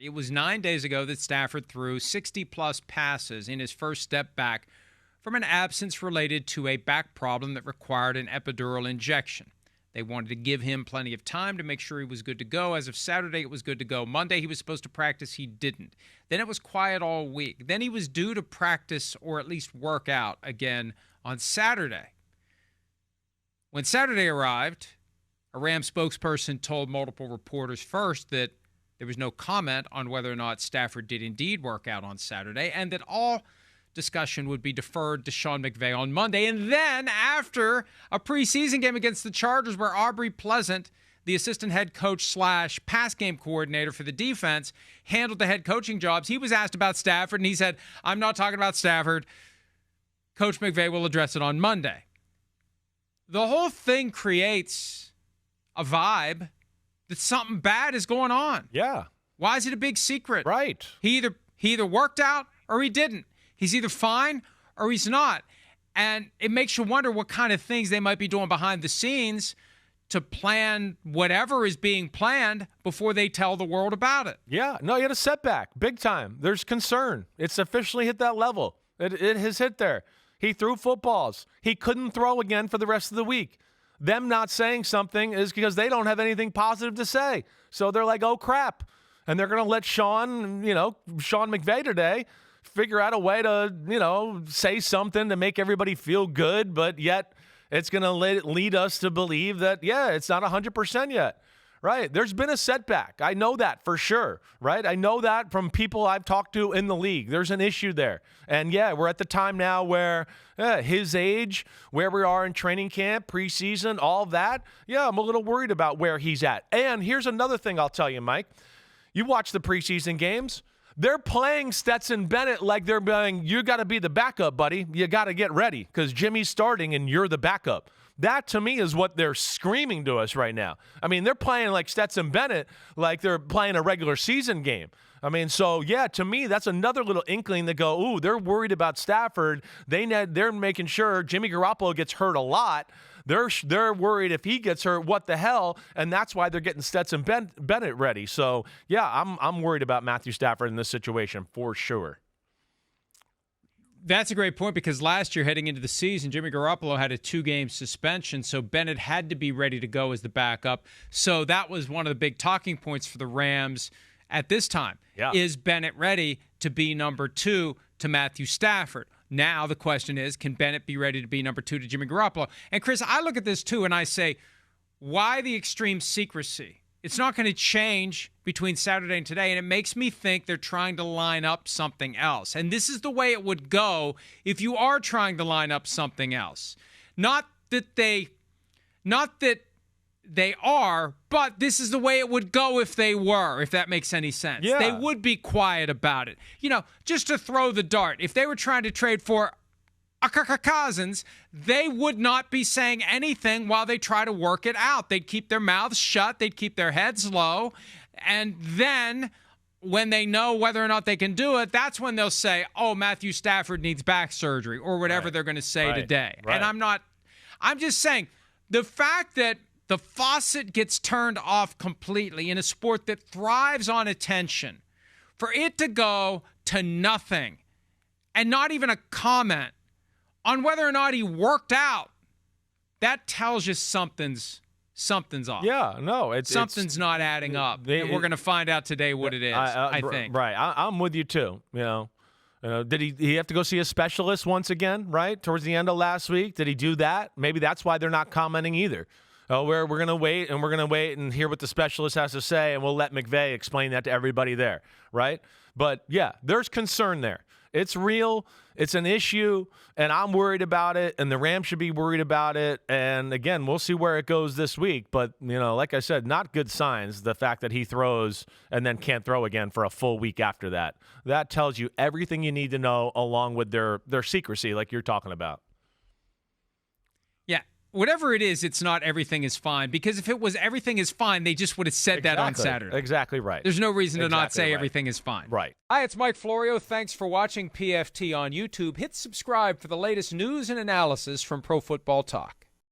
It was 9 days ago that Stafford threw 60-plus passes in his first step back from an absence related to a back problem that required an epidural injection. They wanted to give him plenty of time to make sure he was good to go. As of Saturday, it was good to go. Monday, he was supposed to practice. He didn't. Then it was quiet all week. Then he was due to practice or at least work out again on Saturday. When Saturday arrived, a Rams spokesperson told multiple reporters first that there was no comment on whether or not Stafford did indeed work out on Saturday, and that all discussion would be deferred to Sean McVay on Monday. And then after a preseason game against the Chargers where Aubrey Pleasant, the assistant head coach / pass game coordinator for the defense, handled the head coaching jobs, he was asked about Stafford, and he said, "I'm not talking about Stafford. Coach McVay will address it on Monday." The whole thing creates a vibe that something bad is going on. Yeah. Why is it a big secret? Right. He either worked out or he didn't. He's either fine or he's not. And it makes you wonder what kind of things they might be doing behind the scenes to plan whatever is being planned before they tell the world about it. Yeah. No, he had a setback. Big time. There's concern. It's officially hit that level. It has hit there. He threw footballs. He couldn't throw again for the rest of the week. Them not saying something is because they don't have anything positive to say. So they're like, oh, crap. And they're going to let Sean McVay today figure out a way to, say something to make everybody feel good, but yet it's going to lead us to believe that, it's not 100% yet, right? There's been a setback. I know that for sure, right? I know that from people I've talked to in the league. There's an issue there. And, we're at the time now where his age, where we are in training camp, preseason, all of that, I'm a little worried about where he's at. And here's another thing I'll tell you, Mike. You watch the preseason games. They're playing Stetson Bennett like they're saying, you got to be the backup, buddy. You got to get ready because Jimmy's starting and you're the backup. That, to me, is what they're screaming to us right now. I mean, they're playing like Stetson Bennett like they're playing a regular season game. I mean, so, to me, that's another little inkling to go, ooh, they're worried about Stafford. They're making sure Jimmy Garoppolo gets hurt a lot. They're worried if he gets hurt, what the hell? And that's why they're getting Stetson Bennett ready. So, I'm worried about Matthew Stafford in this situation for sure. That's a great point because last year heading into the season, Jimmy Garoppolo had a 2-game suspension, so Bennett had to be ready to go as the backup. So that was one of the big talking points for the Rams at this time. Yeah. Is Bennett ready to be number 2 to Matthew Stafford? Now the question is, can Bennett be ready to be number 2 to Jimmy Garoppolo? And Chris, I look at this too and I say, why the extreme secrecy? It's not going to change between Saturday and today, and it makes me think they're trying to line up something else. And this is the way it would go if you are trying to line up something else. Not that they are, but this is the way it would go if they were, if that makes any sense. Yeah. They would be quiet about it. Just to throw the dart. If they were trying to trade for Cousins, they would not be saying anything while they try to work it out. They'd keep their mouths shut. They'd keep their heads low. And then when they know whether or not they can do it, that's when they'll say, oh, Matthew Stafford needs back surgery or whatever they're going to say today. Right. And I'm just saying the fact that the faucet gets turned off completely in a sport that thrives on attention, for it to go to nothing and not even a comment on whether or not he worked out, that tells you something's off. Yeah, no. Something's not adding up. And we're going to find out today what it is, I think. Right. I'm with you, too. Did he have to go see a specialist once again, right, towards the end of last week? Did he do that? Maybe that's why they're not commenting either. Oh, we're going to wait and hear what the specialist has to say, and we'll let McVay explain that to everybody there, right? But, there's concern there. It's real. It's an issue, and I'm worried about it, and the Rams should be worried about it. And, again, we'll see where it goes this week. But, like I said, not good signs, the fact that he throws and then can't throw again for a full week after that. That tells you everything you need to know along with their secrecy like you're talking about. Yeah. Whatever it is, it's not everything is fine. Because if it was everything is fine, they just would have said that on Saturday. Exactly right. There's no reason to not say everything is fine. Right. Hi, it's Mike Florio. Thanks for watching PFT on YouTube. Hit subscribe for the latest news and analysis from Pro Football Talk.